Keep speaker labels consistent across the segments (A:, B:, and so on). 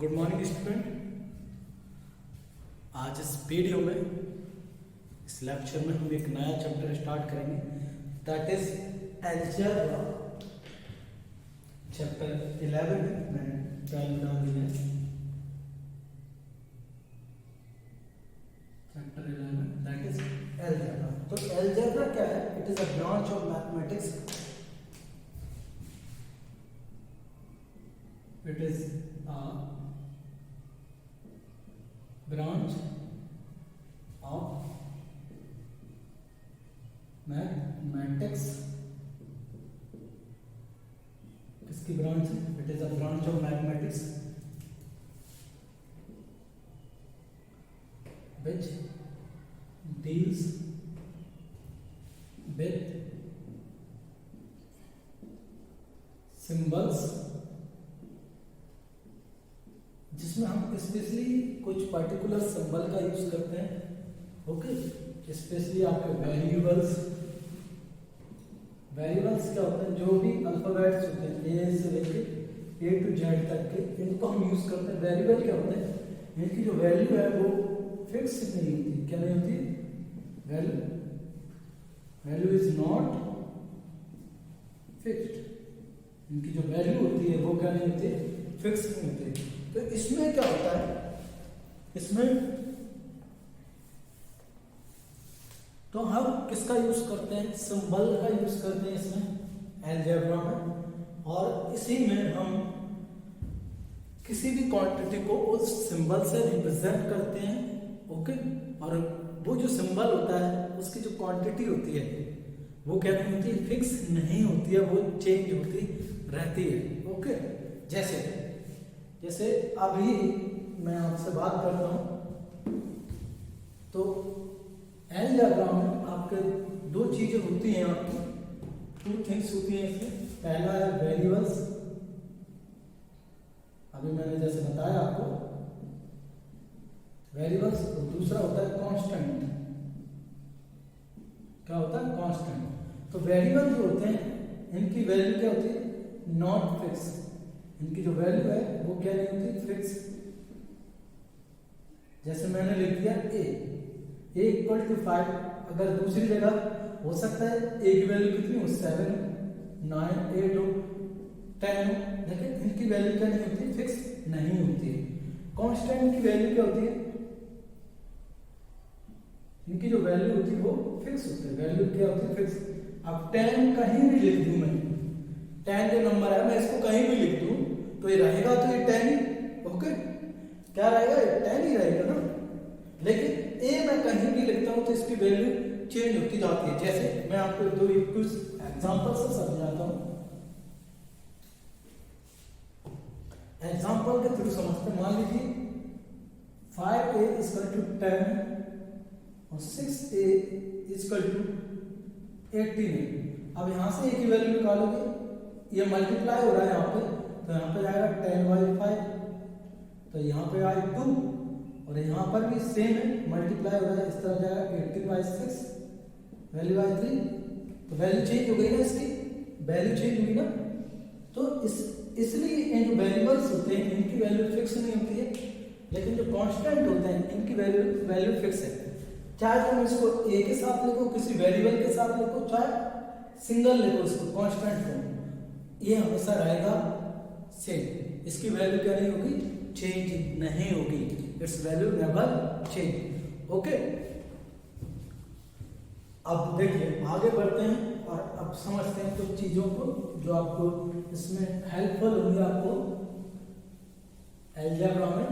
A: Good morning student. आज इस video में इस लेक्चर में हम एक नया चैप्टर स्टार्ट करेंगे, दैट इज अलजेब्रा। चैप्टर 11 में 12 डाल दिया है। Chapter 11 that is algebra. तो अलजेब्रा क्या है? It is a branch of mathematics. It is a branch of mathematics। किसकी ब्रांच है? It is a branch of mathematics which deals with symbols, जिसमें हम स्पेशली कुछ पर्टिकुलर सिंबल का use करते हैं। ओके, स्पेशली आपके वेरिएबल्स क्या होते हैं? जो भी अल्फाबेट्स होते हैं ए से लेके ए टू जेड तक के, इनको हम यूज करते हैं। वेरिएबल क्या होते हैं? इनकी जो वैल्यू है वो फिक्स नहीं होती। क्या नहीं होती? Value is not fixed. इनकी जो वैल्यू होती है वो क्या नहीं होती? फिक्स नहीं होती। तो इसमें क्या होता है? इसमें तो हम किसका यूज करते हैं? सिंबल का यूज करते हैं इसमें अलजेब्रा में। और इसी में हम किसी भी क्वांटिटी को उस सिंबल से रिप्रेजेंट करते हैं। ओके, और वो जो सिंबल होता है उसकी जो क्वांटिटी होती है वो क्या नहीं होती? फिक्स नहीं होती है, वो चेंज होती रहती है। ओके, जैसे अभी मैं आपसे बात करता हूं तो अलजेब्रा में आपके दो चीजें होती हैं, आपकी टू थिंग्स होती हैं इसमें। पहला है वेरिएबल्स, अभी मैंने जैसे बताया आपको वेरिएबल्स, और दूसरा होता है कांस्टेंट। क्या होता है? कांस्टेंट। तो वेरिएबल जो होते हैं इनकी वैल्यू क्या होती है? Not fix. इनकी जो वैल्यू है वो क्या नहीं होती? फिक्स। जैसे मैंने लिख दिया a इक्वल टू 5। अगर दूसरी जगह हो सकता है a की वैल्यू कितनी हो? 7, 9, 8 हो, 10 हो, लेकिन इनकी वैल्यू क्या नहीं होती? फिक्स नहीं होती है। कांस्टेंट की वैल्यू क्या होती है? इनकी जो वैल्यू होती है वो फिक्स होती है। वैल्यू क्या होती है? फिक्स। अब 10 कहीं भी लिख दूं मैं, 10 जो नंबर है मैं इसको कहीं भी लिख दूं तो ये रहेगा तो ये 10 ही। ओके, क्या रहेगा? ये 10 ही रहेगा ना। लेकिन ए मैं कहीं भी लिखता हूं तो इसकी वैल्यू चेंज होती जाती है। जैसे मैं आपको दो कुछ एग्जांपल से समझाता हूं। एग्जांपल के थ्रू समझते हैं। मान लीजिए 5a इक्वल टू 10 और 6a इक्वल टू 18। अब यहां से a की वैल्यू निकालोगे, ये मल्टीप्लाई हो रहा है यहाँ पे, तो यहाँ पे जाएगा 10/5, तो यहाँ पे आए 2, और यहाँ पर भी सेम है, मल्टीप्लाई हो रहा है, इस तरह जाएगा 18/6, वैल्यू आई 3। तो वैल्यू चेंज हो गई ना, इसकी वैल्यू चेंज हुई ना। तो इसलिए इन जो वेरिएबल्स होते हैं इनकी वैल्यू फिक्स नहीं होती है, लेकिन जो कांस्टेंट होते हैं इनकी वैल्यू फिक्स है। चाहे तुम इसको ए के साथ लिखो, किसी वेरिएबल के साथ लिखो, चाहे सिंगल लिखो इसको कांस्टेंट को, ये हमेशा रहेगा सेम। इसकी वैल्यू क्या नहीं होगी? चेंज नहीं होगी। It's value never change. Okay, अब देखिए आगे बढ़ते हैं और अब समझते हैं कुछ चीजों को जो आपको इसमें हेल्पफुल होंगी आपको अलजेब्रा में।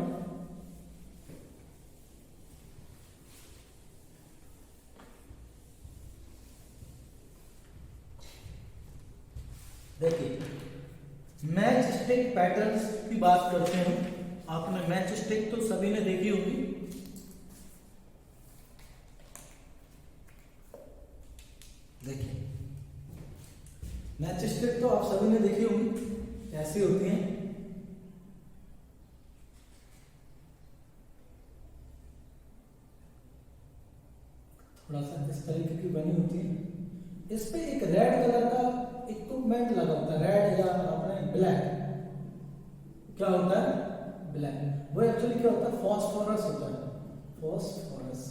A: देखिए, मैच स्टिक पैटर्न्स की बात करते हैं। आपने मैच स्टिक तो सभी ने देखी होगी। देखिए, मैच स्टिक तो आप सभी ने देखी होगी, ऐसी होती हैं। थोड़ा सा इस तरीके की बनी होती है। इस पे एक रेड कलर का इक्विपमेंट लगा होता है, रेड या अपने ब्लैक। क्या होता है? ब्लैक। वो एक्चुअली क्या होता है, फॉस्फोरस होता है, फॉस्फोरस,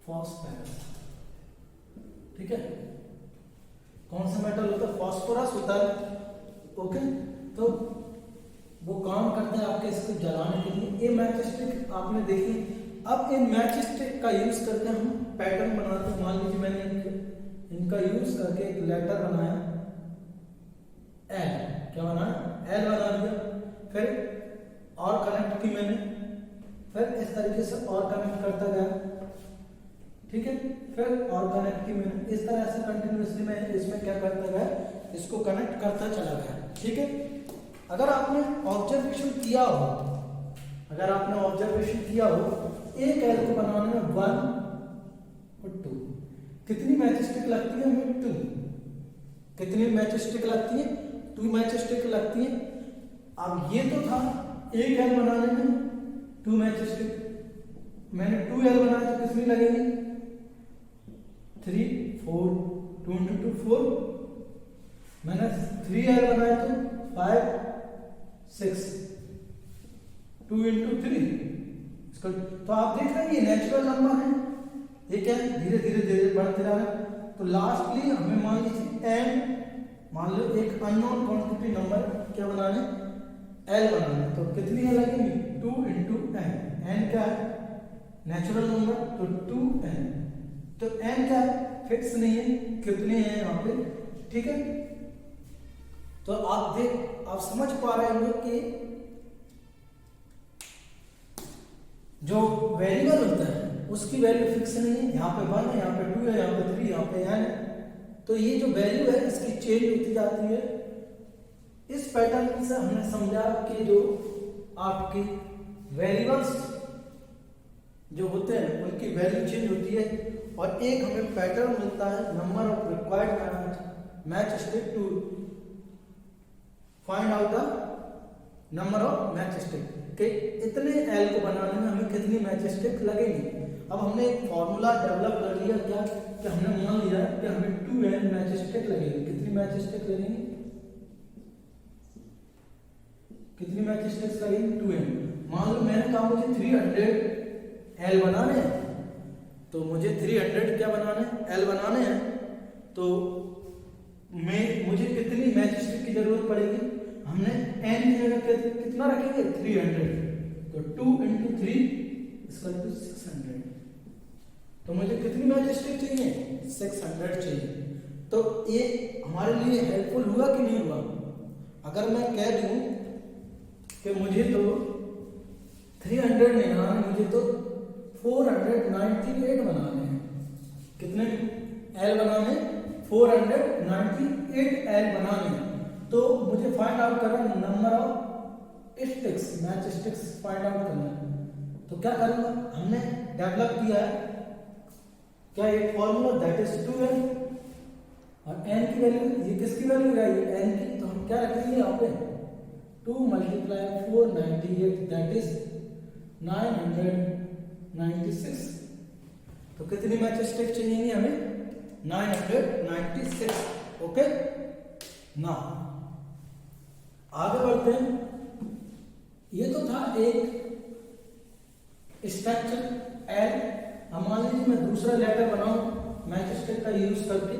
A: फॉस्फोरस, ठीक है। कौन सा मेटल होता है, फॉस्फोरस होता है, ओके। तो वो काम करता है आपके इसको जलाने के लिए। ये मैच स्टिक आपने देखी। अब इन मैच स्टिक का यूज करके हम पैटर्न बनाते हैं। मान लीजिए मैंने इनका यूज करके एक लेटर बनाया एल, क्या बनाया, एल बना दिया, फिर और कनेक्ट की मैंने, फिर इस तरीके से और कनेक्ट करता गया, ठीक है, फिर और कनेक्ट की मैंने, इस तरह से कंटिन्यूअसली मैं इसमें क्या करता गया, इसको कनेक्ट करता चला गया, ठीक है। अगर आपने ऑब्जर्वेशन किया हो, अगर आपने ऑब्जर्वेशन किया हो, एक एल को बनाने में 1 और 2 कितनी मैच स्टिक लगती है हमें, 2। कितनी मैच स्टिक लगती है, 2 मैच स्टिक लगती है। अब ये तो था एक एल बनाने में 2 मैच स्टिक, मैंने 2 एल बनाया तो कितनी लगेगी, 3 4, 2 × 2 4, मैंने 3 एल बनाया तो 5 6, 2 × 3 इसका। तो आप देख रहे हैं ये नेचुरल नंबर है, ये क्या है, धीरे धीरे धीरे बढ़ते रहा है। तो लास्टली हमें मान लीजिए एन, मान लो एक अननोन क्वांटिटी नंबर क्या बनाने, एल बनाना, तो कितनी एल लगेगी, 2 × n। एन क्या है, नेचुरल नंबर, तो 2n। तो n क्या है, फिक्स नहीं है, कितने हैं यहाँ पे, ठीक है। तो आप समझ पा रहे होंगे कि जो वेरिएबल होता है उसकी वैल्यू फिक्स नहीं है। यहाँ पे 1 है, यहाँ पे 2 है, यहाँ पे 3, यहाँ पे n है। तो ये जो वैल्यू है इसकी चेंज होती जाती है। इस पैटर्न से हमने समझा कि जो आपके वेरिएबल्स जो होते हैं उनकी वैल्यू चेंज होती है, और एक हमें पैटर्न मिलता है, number of required match stick to find out the number of match stick, कि इतने एल को बनाने में हमें कितनी मैच स्टिक लगेगी। अब हमने एक फॉर्मूला डेवलप कर लिया, क्या कि हमने मान लिया कि हमें 2n मैच स्टिक लगेगी। कितनी मैच स्टिक लगेगी, कितनी मैच स्टिक्स लगेगी, 2n। मान लो मैंने कहा मुझे 300 एल बनाने हैं, तो मुझे 300 क्या बनाने हैं, एल बनाने हैं, तो मुझे कितनी मैच स्टिक की जरूरत पड़ेगी। हमने n की जगह कितना रखेंगे, 300, तो 2 × 3 = 600। तो मुझे कितनी मैच स्टिक चाहिए, 600 चाहिए। तो ये हमारे लिए हेल्पफुल हुआ कि नहीं हुआ। अगर मैं कह दूं कि मुझे तो 300 नहीं बनाने, मुझे तो 498 बनाने हैं। कितने एल बनाने, 498 एल बनाने हैं। तो मुझे फाइंड आउट करना है number of sticks, match sticks find out करना है। तो क्या करूंगा, हमने डेवलप किया है क्या, एक फॉर्मूला, दैट इज 2n, और n की वैल्यू, ये किसकी वैल्यू है, n की, तो हम क्या रखेंगे यहाँ पे, 2 × 498, दैट इज 996। तो कितनी मैच स्टिक चाहिए हमें, 996, ओके ना। आगे बढ़ते हैं। ये तो था एक स्ट्रक्चर एल। अब मान लीजिए मैं दूसरा लेटर बनाऊं मैच स्टिक का यूज करके,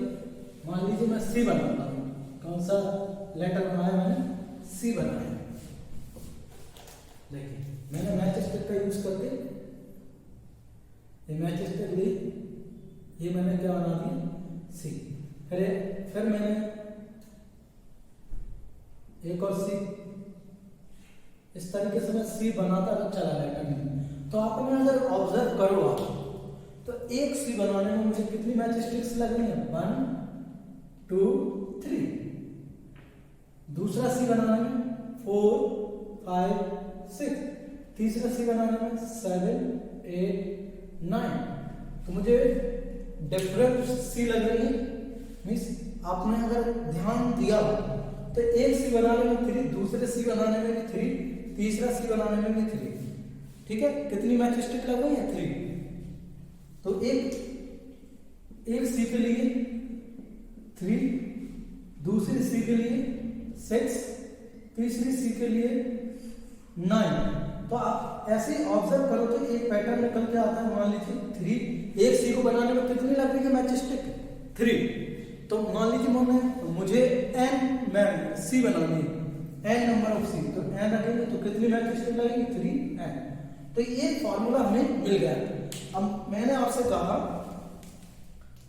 A: मान लीजिए मैं सी बनाता हूं। कौन सा लेटर बनाया मैंने, सी बनाया। देखिए मैंने मैच स्टिक का यूज करके ये मैच स्टिक ली, ये मैंने क्या बना दिया, सी। फिर मैंने एक और सी, इस तरीके से मैं सी बनाता चला गया। तो आपने अगर ऑब्जर्व करो आप, तो एक सी बनाने में मुझे कितनी मैच स्टिक्स लगनी है, 1 2 3। दूसरा सी बनाने में 4 5 6। तीसरा सी बनाने में 7 8 9। तो मुझे डिफरेंट सी लग रही है। मीन्स आपने अगर ध्यान दिया तो एक सी बनाने में 3, दूसरे सी बनाने में भी 3, तीसरा सी बनाने में भी 3। ठीक है, कितनी मैच स्टिक लग रही है, 3। तो एक सी के लिए 3, दूसरी सी के लिए 6, तीसरी सी के लिए 9। तो आप ऐसे ही ऑब्जर्व करो तो एक पैटर्न निकल के आता है। मान लीजिए 3, एक सी को बनाने में कितनी लग रही है मैच स्टिक? 3। तो मान लीजिए मुझे n सी बनानी है, n नंबर ऑफ सी, तो n रखेंगे तो कितनी मैच स्टिक लगेगी? 3n। तो ये फॉर्मूला हमें मिल गया। अब मैंने आपसे कहा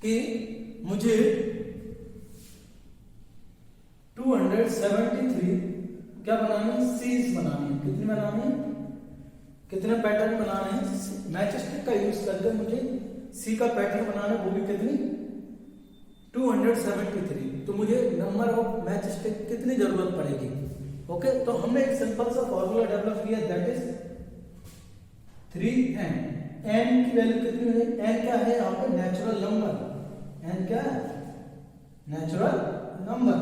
A: कि मुझे 273 क्या बनानी है? सीज बनानी है। कितनी बनानी है? कितने पैटर्न बनाने हैं? मैच स्टिक का यूज करके मुझे सी का पैटर्न बनाना है, वो भी कितनी? 273। तो मुझे नंबर ऑफ मैच स्टिक कितनी जरूरत पड़ेगी? ओके, तो हमने एक सिंपल सा फॉर्मूला डेवलप किया, दैट इज 3n। n की वैल्यू कितनी है? n क्या है यहाँ पे? Natural number. n क्या है? Natural number.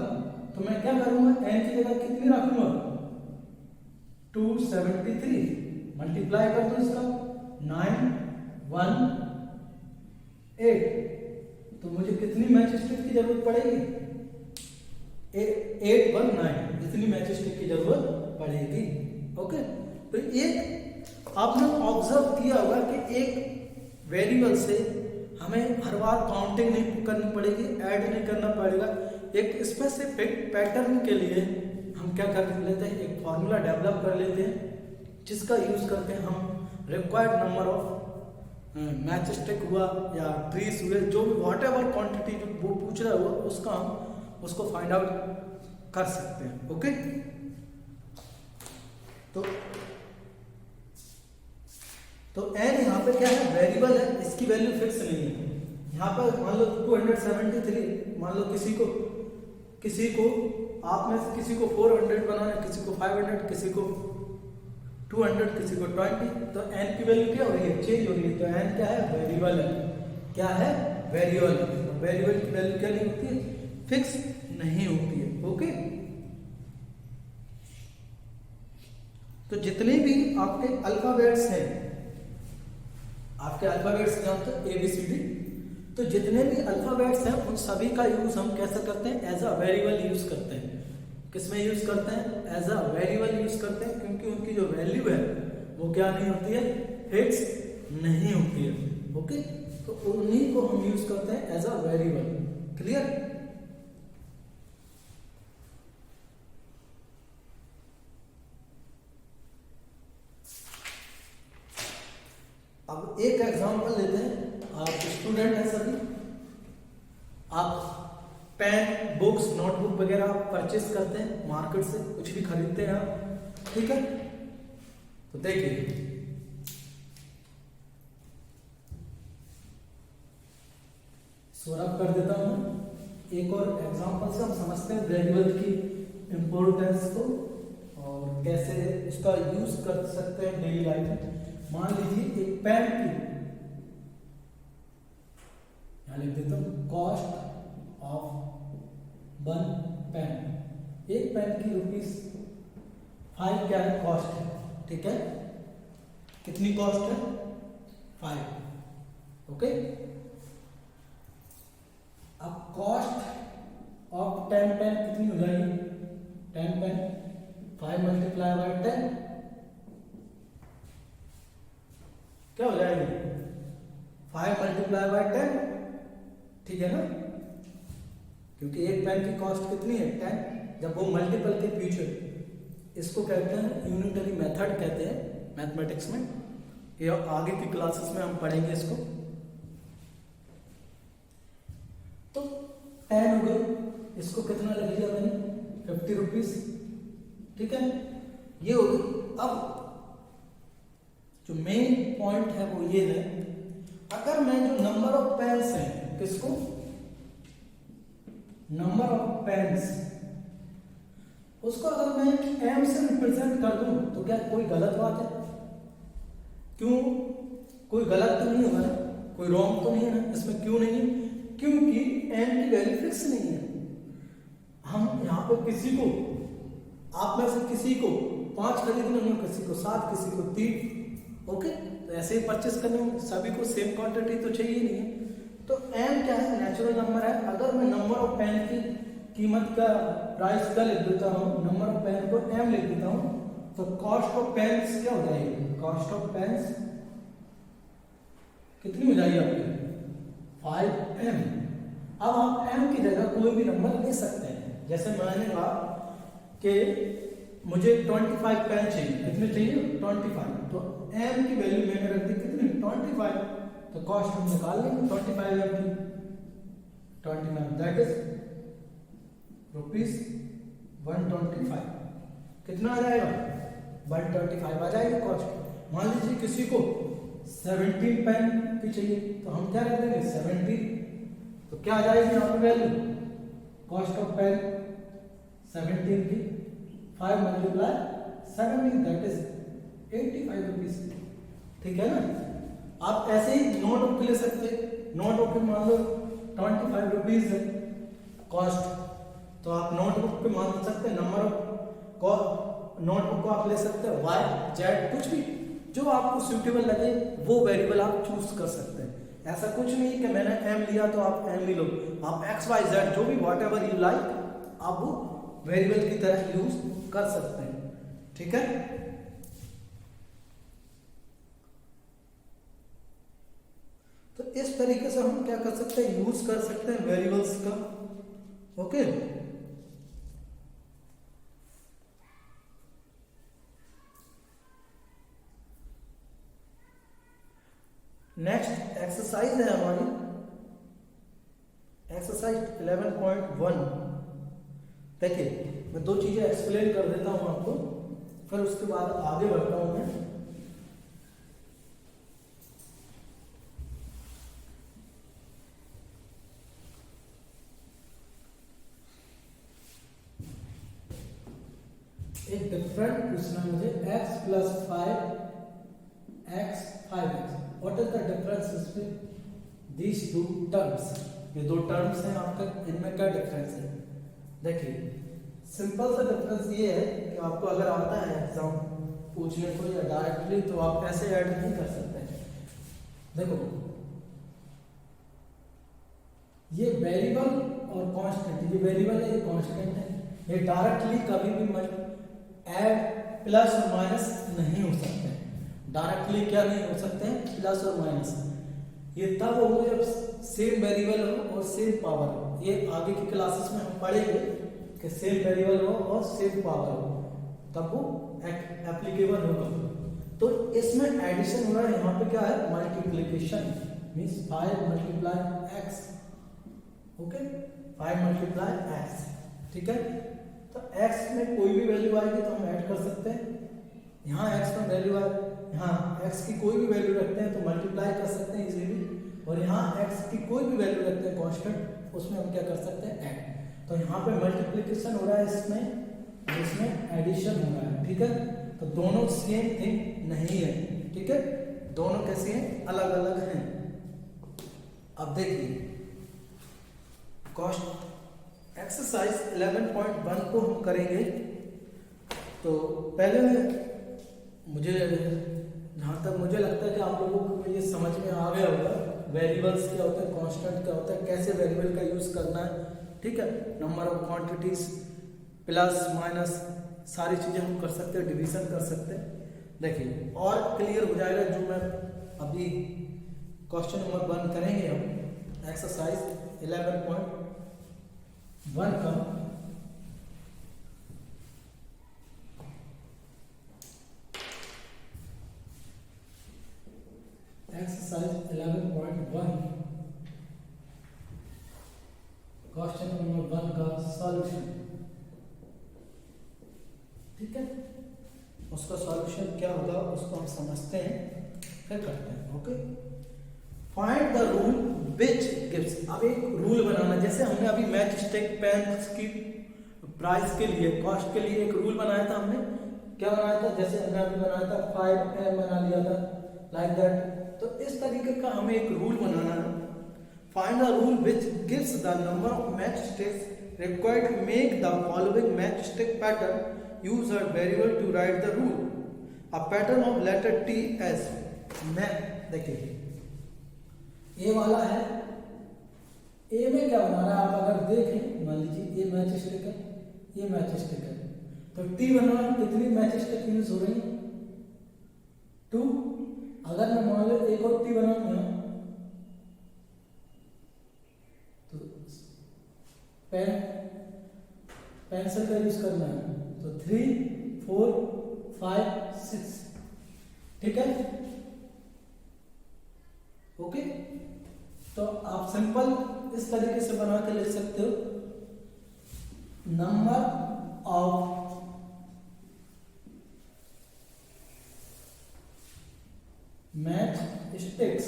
A: तो मैं क्या करूंगा? n की जगह कितनी रखूंगा? 273 मल्टीप्लाई कर दो इसका 9, 1, 8। तो मुझे कितनी मैच स्टिक की जरूरत पड़ेगी? 8, 1, 9 इतनी मैच स्टिक की जरूरत पड़ेगी। ओके, तो एक आपने ऑब्जर्व किया होगा कि एक वेरिएबल से हमें हर बार काउंटिंग नहीं करनी पड़ेगी, ऐड नहीं करना पड़ेगा। एक स्पेसिफिक पैटर्न के लिए हम क्या कर लेते हैं? एक फॉर्मूला डेवलप कर लेते हैं जिसका यूज करके हम required number of match stick हुआ या ट्रीज हुए, जो भी वॉट एवर क्वांटिटी जो वो पूछ रहा हुआ उसका हम उसको फाइंड आउट कर सकते हैं। ओके, तो n यहाँ पे क्या है? वेरिएबल है, इसकी वैल्यू फिक्स नहीं है। यहाँ पर मान लो 273, मान लो किसी को आप में से किसी को 400 बनाना है, किसी को 500, किसी को 200, किसी को 20। तो n की वैल्यू क्या हो रही है? चेंज हो रही है। तो n क्या है? वेरिएबल है। क्या है? वेरिएबल। वेरिएबल की वैल्यू क्या नहीं होती है? फिक्स नहीं होती है। ओके, तो जितने भी आपके अल्फाबेट्स हैं, आपके अल्फाबेट्स जानते हैं ABCD, तो जितने भी अल्फाबेट्स हैं उन सभी का यूज हम कैसे करते हैं? एज अ वेरिएबल यूज करते हैं। किसमें यूज करते हैं? एज अ वेरिएबल यूज करते हैं, क्योंकि उनकी जो वैल्यू है वो क्या नहीं होती है? फिक्स नहीं होती है। ओके, तो उन्हीं को हम यूज करते हैं एज अ वेरिएबल। क्लियर? अब एक एग्जांपल लेते हैं। आप स्टूडेंट हैं सभी, आप पेन, बुक्स, नोटबुक वगैरह परचेस करते हैं मार्केट से, कुछ भी खरीदते हैं आप, ठीक है? तो देखिए सौरभ कर देता हूं एक और एग्जांपल से हम समझते हैं वेरिएबल की इंपॉर्टेंस को और कैसे उसका यूज कर सकते हैं डेली लाइफ में। मान लीजिए एक पेन की, यहां लिख देता हूं, कॉस्ट ऑफ 1 पेन। एक पेन की ₹5 क्या है? कॉस्ट है, ठीक है? कितनी कॉस्ट है? 5। ओके, अब कॉस्ट ऑफ 10 पेन कितनी हो जाएगी? 10 पेन 5 मल्टीप्लाई बाय 10 क्या हो जाएगी? 5 मल्टीप्लाई बाय 10, ठीक है ना? क्योंकि एक पेन की कॉस्ट कितनी है? 10। जब वो मल्टीपल के पीछे, इसको कहते हैं यूनिटरी मेथड कहते हैं मैथमेटिक्स में। ये आगे की क्लासेस में हम पढ़ेंगे इसको। तो 10 हो गई, इसको कितना लग लिया मैंने? 50 रुपीज, ठीक है? ये हो गई। अब जो मेन पॉइंट है वो ये है, अगर मैं जो नंबर ऑफ पेन्स है, किसको? नंबर ऑफ पेन्स, उसको अगर मैं m से रिप्रेजेंट कर दूं तो क्या कोई गलत बात है? क्यों? कोई गलत तो नहीं होगा ना, कोई रॉन्ग तो नहीं है ना इसमें? क्यों नहीं है? क्योंकि m की वैल्यू फिक्स नहीं है। हम यहाँ पर किसी को, आप में से किसी को 5 खरीदने होंगे, किसी को 7, किसी को 3। ओके, तो ऐसे ही परचेस करने होंगे, सभी को सेम क्वांटिटी तो चाहिए नहीं है। तो m क्या है? नेचुरल नंबर है। अगर मैं नंबर ऑफ पेन की कीमत का प्राइस का लिख देता हूँ, नंबर ऑफ पेन को m लिख देता हूँ, तो कॉस्ट ऑफ पेन्स क्या हो जाएगी, कॉस्ट ऑफ पेन्स कितनी हो जाएगी आपकी 5m। अब आप m की जगह कोई भी नंबर ले सकते हैं, जैसे मैंने कहा कि मुझे 25 पेन चाहिए, कितने चाहिए 25, तो m की वैल्यू मैंने रख दी कितनी 25, तो कॉस्ट हम निकाल लेंगे 25 m की 29, दैट इज ₹125, कितना आ जाएगा 125 आ जाएगी कॉस्ट। मान लीजिए किसी को 17 पेन की चाहिए, तो हम क्या रख देंगे 17, तो क्या आ जाएगी यहाँ पे वैल्यू, कॉस्ट ऑफ पेन 17 की 5 मल्टीप्लाई 17, दैट इज 85 रुपीज, ठीक है ना। आप ऐसे ही नोट बुक ले सकते, नोट बुक मान लो 25 रुपीज है कॉस्ट, तो आप नोटबुक पे मान सकते हैं, नंबर ऑफ नोटबुक को आप ले सकते हैं y z, कुछ भी जो आपको सूटेबल लगे वो वेरिएबल आप चूज कर सकते हैं। ऐसा कुछ नहीं कि मैंने m लिया तो आप m ही लो, आप x y z जो भी वॉट एवर यू लाइक आप वो वेरिएबल की तरह यूज कर सकते हैं, ठीक है। तो इस तरीके से हम क्या कर सकते हैं, यूज कर सकते हैं वेरिएबल्स का, ओके। नेक्स्ट एक्सरसाइज है हमारी एक्सरसाइज 11.1। देखिए मैं दो चीजें एक्सप्लेन कर देता हूं आपको, फिर उसके बाद आगे बढ़ता हूं मैं। एक डिफरेंट पूछना मुझे, x + 5x 5x, what is the difference between these two terms. ये दो टर्म्स हैं आपके, इनमें क्या डिफरेंस है। देखिए सिंपल सा डिफरेंस ये है कि आपको अगर आता है एग्जाम पूछने को या डायरेक्टली, तो आप ऐसे ऐड नहीं कर सकते। देखो ये वेरिएबल और कांस्टेंट, ये वेरिएबल है ये कांस्टेंट है, ये डायरेक्टली कभी भी ऐड प्लस और माइनस नहीं हो सकते, डायरेक्टली क्या नहीं हो सकते हैं प्लस और माइनस। ये तब होगा जब सेम वेरिएबल हो और सेम पावर हो, ये आगे की क्लासेस में हम पढ़ेंगे कि सेम वेरिएबल हो और सेम पावर हो, तब वो एप्लीकेबल होगा। तो इसमें एडिशन हो रहा है, यहाँ पे क्या है multiplication, means 5 × x, okay 5 × x, ठीक है। तो x में कोई भी वैल्यू आएगी तो हम ऐड कर सकते हैं, यहाँ x में वैल्यू आए, यहाँ x की कोई भी वैल्यू रखते हैं तो मल्टीप्लाई कर सकते हैं इजीली, और यहाँ x की कोई भी वैल्यू रखते हैं कांस्टेंट, उसमें हम क्या कर सकते हैं ऐड। तो यहाँ पे मल्टीप्लिकेशन हो रहा है इसमें एडिशन हो रहा है, ठीक है। तो दोनों सेम थिंग नहीं है, ठीक है, दोनों कैसे हैं अलग अलग हैं। अब देखिए कॉस्ट एक्सरसाइज 11.1 को हम करेंगे। तो पहले मुझे जहाँ तक मुझे लगता है कि आप लोगों को ये समझ में आ गया होगा वेरिएबल्स क्या होता है, कांस्टेंट क्या होता है, कैसे वेरिएबल का यूज करना है, ठीक है। Number of quantities plus minus सारी चीजें हम कर सकते हैं, डिवीजन कर सकते हैं। देखिए और क्लियर हो जाएगा जो मैं अभी क्वेश्चन नंबर 1 करेंगे हम एक्सरसाइज 11.1 का। एक्सरसाइज 11.1 क्वेश्चन नंबर 1 का सॉल्यूशन, ठीक है। उसका सॉल्यूशन क्या होगा उसको हम समझते हैं, क्या करते हैं, okay. Find the rule which gives, अब एक रूल बनाना, जैसे हमने अभी मैच स्टिक पेन की प्राइस के लिए, कॉस्ट के लिए एक रूल बनाया था हमने, क्या बनाया था, जैसे हमने अभी बनाया था 5m बना लिया था लाइक दैट। तो इस तरीके का हमें एक रूल बनाना है। Find the rule which gives the number of match sticks required to make the following match stick pattern, use a variable to write the rule, a pattern of letter T S. मैं देखिए ए वाला है, ए में क्या बना रहा है आप अगर देखें, मान लीजिए ये मैच मैच स्टिक है, ये मैच स्टिक है। तो टी बनाने में कितनी मैच स्टिक यूज हो रही है? 2। अगर मैं मान लो एक और टी बनाऊंगा तो पेंसिल का यूज करना है, तो 3, 4, 5, 6। ठीक है, ओके। तो आप सिंपल इस तरीके से बना के लिख सकते हो, नंबर ऑफ मैच स्टिक्स,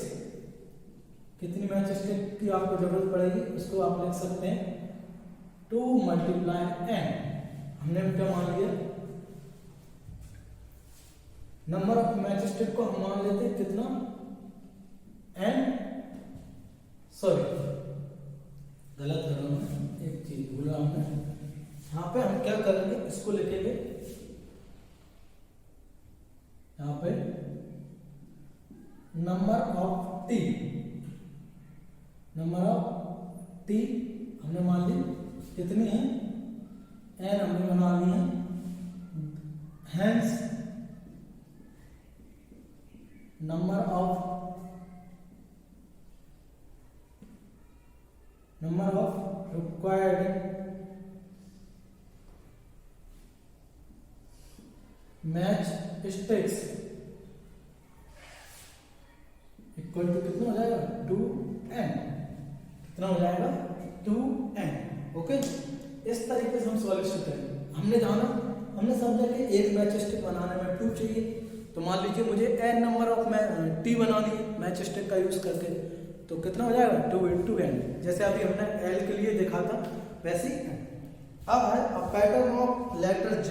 A: कितनी मैच स्टिक की आपको जरूरत पड़ेगी उसको आप लिख सकते हैं 2 × n। हमने क्या मान लिया, नंबर ऑफ मैच स्टिक को हम मान लेते हैं कितना, n, सॉरी गलत कर रहा हूं, एक चीज भूल रहा हूं मैं। यहां पे हम क्या करेंगे, इसको लिखेंगे यहां पे number of T, number of T हमने मान ली कितनी है, n हमने बना ली है, hence number of required match sticks equal to कितना हो जाएगा, 2n। कितना हो जाएगा, 2n। ओके, इस तरीके से हम सॉल्यूशन करेंगे। हमने समझा कि एक मैच स्टिक बनाने में 2 चाहिए, तो मान लीजिए मुझे n नंबर ऑफ टी बनानी है मैच स्टिक का यूज करके, तो कितना हो जाएगा, 2 × n। जैसे अभी हमने l के लिए देखा था वैसे ही अब है a pattern of letter z।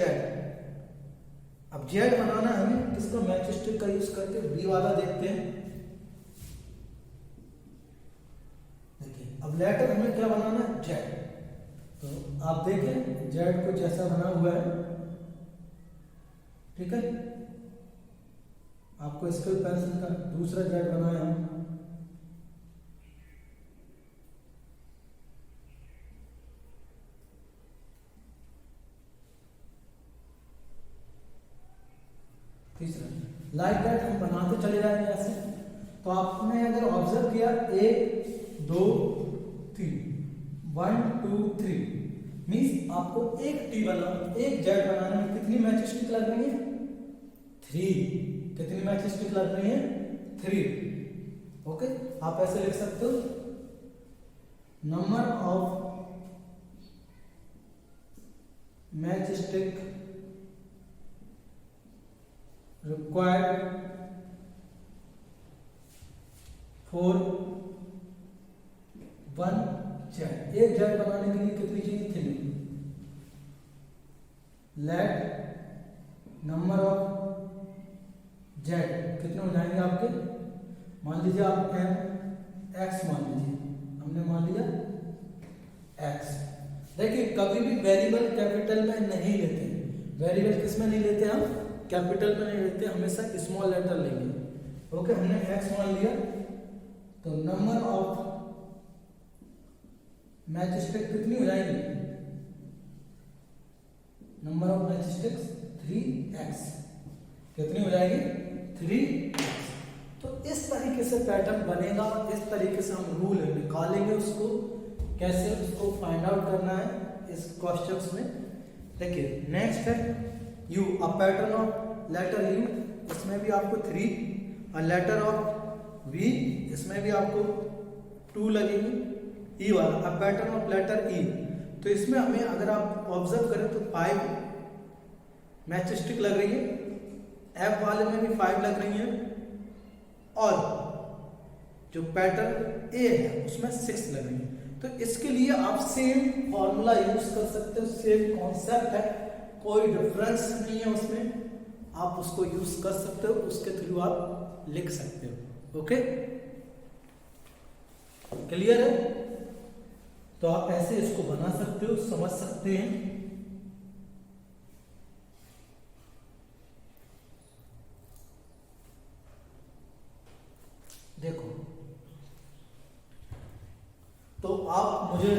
A: अब z बनाना है हमें किसका, मैच स्टिक का यूज करके, b वाला देखते हैं। देखिए अब लेटर हमें क्या बनाना है, z। तो आप देखें z को जैसा बना हुआ है, ठीक है। आपको स्केल पेंसिल का दूसरा z बनाया हम, तीसरा लाइक दैट हम बनाते चले जाएंगे ऐसे। तो आपने अगर ऑब्जर्व किया 1 2 3 1 2 3 मीन्स आपको एक टी एक जेड बनाने में कितनी मैच स्टिक लग रही है, 3। कितनी मैच स्टिक लग रही है, 3। ओके, आप ऐसे लिख सकते हो, number of match stick required for 1 Z. एक जेड बनाने के लिए कितनी चाहिए, 3। लेट नंबर ऑफ जेड कितने हो जाएंगे आपके, मान लीजिए आप x मान लीजिए, हमने मान लिया x। देखिए कभी भी वेरिएबल कैपिटल में नहीं लेते, वेरिएबल किस में नहीं लेते हम, कैपिटल में नहीं लेते, हमेशा स्मॉल लेटर लेंगे। ओके, हमने x मान लिया, तो नंबर ऑफ मैच स्टिक कितनी हो जाएगी, number of match sticks 3x। कितनी हो जाएगी, 3x। तो इस तरीके से पैटर्न बनेगा, इस तरीके से हम रूल निकालेंगे, उसको कैसे उसको फाइंड आउट करना है इस क्वेश्चंस में। देखिए नेक्स्ट है U, a pattern of letter U, इसमें भी आपको 3, और लेटर ऑफ वी, इसमें भी आपको 2 लगेगी। ई वाला अ पैटर्न ऑफ लेटर ई, तो इसमें हमें अगर आप ऑब्जर्व करें तो 5 मैच स्टिक लग रही है, एफ वाले में भी 5 लग रही है, और जो पैटर्न ए है उसमें 6 लग रही है। तो इसके लिए आप सेम फॉर्मूला यूज कर सकते हो, सेम कॉन्सेप्ट है, कोई डिफरेंस नहीं है उसमें, आप उसको यूज कर सकते हो, उसके थ्रू आप लिख सकते हो। ओके, क्लियर है? तो आप ऐसे इसको बना सकते हो, समझ सकते हैं। देखो, तो आप, मुझे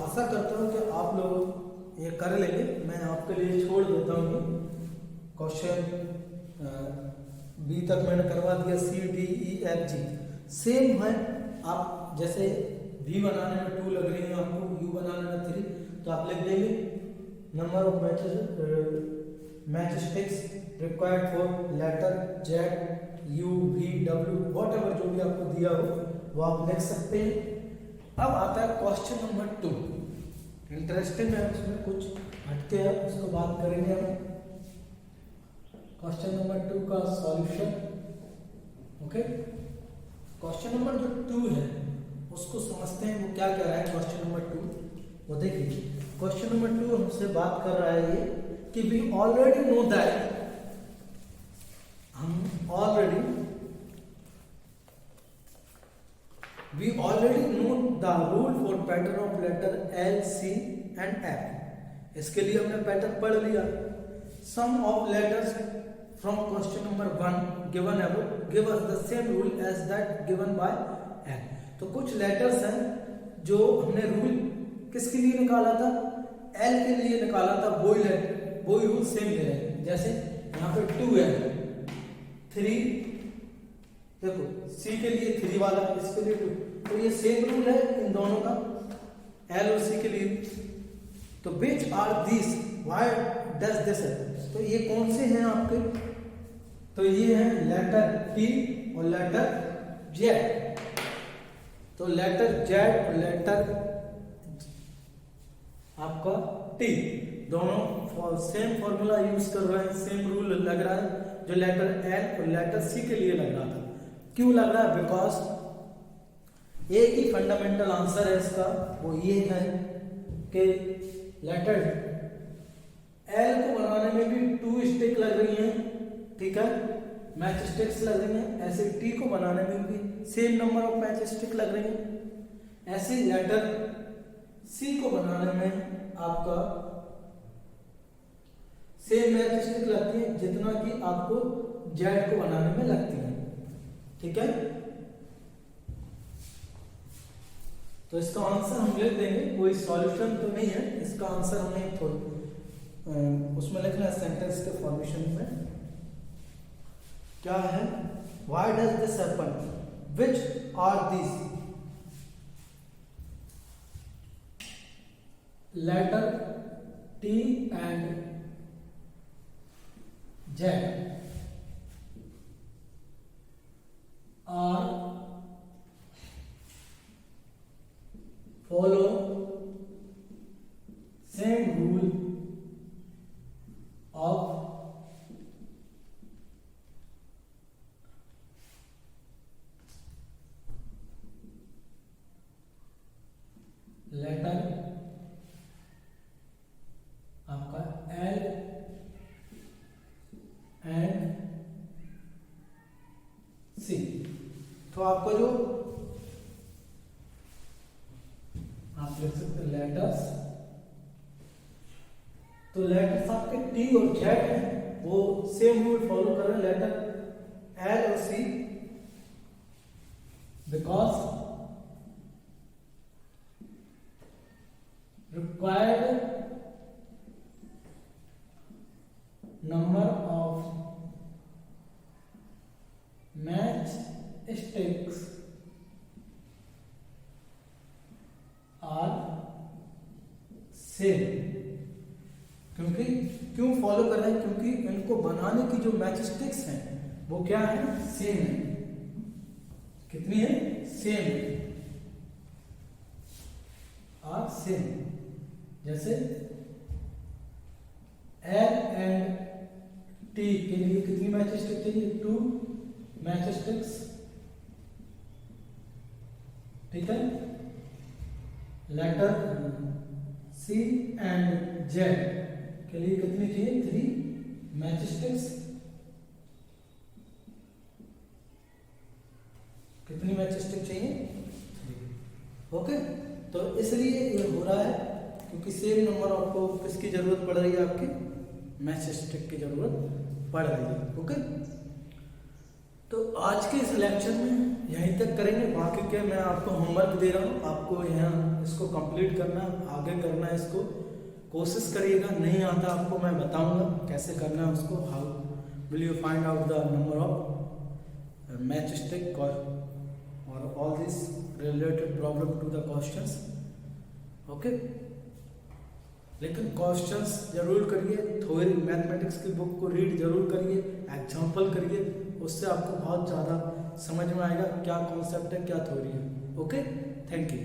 A: आशा करता हूं कि आप लोग ये कर लेंगे, मैं आपके लिए छोड़ देता हूँ। क्वेश्चन बी तक मैंने करवा दिया, C D E F G same है। आप जैसे वी बनाने में 2 लग रही है आपको, यू बनाने में 3, तो आप लिख देंगे number of match sticks required for letter Z U V W, whatever जो भी आपको दिया हो वो आप लिख सकते हैं। अब आता है क्वेश्चन नंबर 2, इंटरेस्टिंग है, उसमें कुछ हटके है, उसको बात करेंगे हम। क्वेश्चन नंबर 2 का सॉल्यूशन। ओके, क्वेश्चन नंबर जो 2 है उसको समझते हैं, वो क्या कह रहा है। क्वेश्चन नंबर 2 वो देखिए, क्वेश्चन नंबर 2 हमसे बात कर रहा है ये कि वी ऑलरेडी नो दैट, हम already we already know the rule for pattern of letter L, C and F। इसके लिए हमने पैटर्न पढ़ लिया। Sum of letters from question number 1 given above give us the same rule as that given by L। तो कुछ letters हैं जो हमने रूल किसके लिए निकाला था, L के लिए निकाला था। वही रूल सेम ले रहे हैं, जैसे यहाँ पे 2 है, 3 देखो, C के लिए 3 वाला, इसके लिए 2, तो ये सेम रूल है इन दोनों का, L और C के लिए। तो which are this, why does this है, तो ये कौन से हैं आपके, तो ये है लेटर T और लेटर Z। तो लेटर Z और लेटर आपका T दोनों सेम फॉर्मूला यूज कर रहे हैं, सेम रूल लग रहा है जो लेटर L और लेटर C के लिए लग रहा था। क्यों लग रहा है, बिकॉज एक ही फंडामेंटल आंसर है इसका, वो ये है कि लेटर L को बनाने में भी 2 स्टिक लग रही हैं, ठीक है, मैच स्टिक्स लग रही हैं। ऐसे T को बनाने में भी same number of match stick लग रही हैं। ऐसे लेटर C को बनाने में आपका सेम मैच स्टिक लगती है जितना कि आपको Z को बनाने में लगती है, ठीक है। तो इसका आंसर हम लिख देंगे, कोई सॉल्यूशन तो नहीं है, इसका आंसर हमें उसमें लिखना है सेंटेंस के फॉर्मेशन में। क्या है, why does this happen, which are this letter T and Z are follow same rule of letter आपका L एंड C। तो आपको जो आप लिख सकते हैं लेटर्स, तो लेटर्स आपके T और Z हैं, वो सेम रूल फॉलो कर रहे हैं, लेटर L और C, because required number of match sticks are same. क्योंकि क्यों फॉलो कर रहे हैं, क्योंकि इनको बनाने की जो मैच स्टिक्स हैं वो क्या है, सेम है। कितनी है, सेम आर सेम। जैसे L एंड T के लिए कितनी मैच स्टिक चाहिए, 2 मैच स्टिक्स, ठीक है। लेटर C एंड Z के लिए कितनी चाहिए, 3 मैच स्टिक्स। कितनी मैच स्टिक चाहिए, 3। ओके, तो इसलिए ये हो रहा है क्योंकि सेम नंबर आपको किसकी जरूरत पड़ रही है, आपकी मैच स्टिक की जरूरत पड़ रही है। ओके, तो आज के इस लेक्चर में यहीं तक करेंगे। बाकी के मैं आपको होमवर्क दे रहा हूँ, आपको यहाँ इसको कंप्लीट करना, आगे करना है इसको। कोशिश करिएगा, नहीं आता आपको मैं बताऊंगा कैसे करना है उसको। How will you find out the number of match stick और all this related problem to the questions. Okay, लेकिन क्वेश्चंस जरूर करिए, थ्योरी मैथमेटिक्स की बुक को रीड जरूर करिए, एग्जाम्पल करिए, उससे आपको बहुत ज़्यादा समझ में आएगा क्या कॉन्सेप्ट है क्या थ्योरी है। Okay, thank you.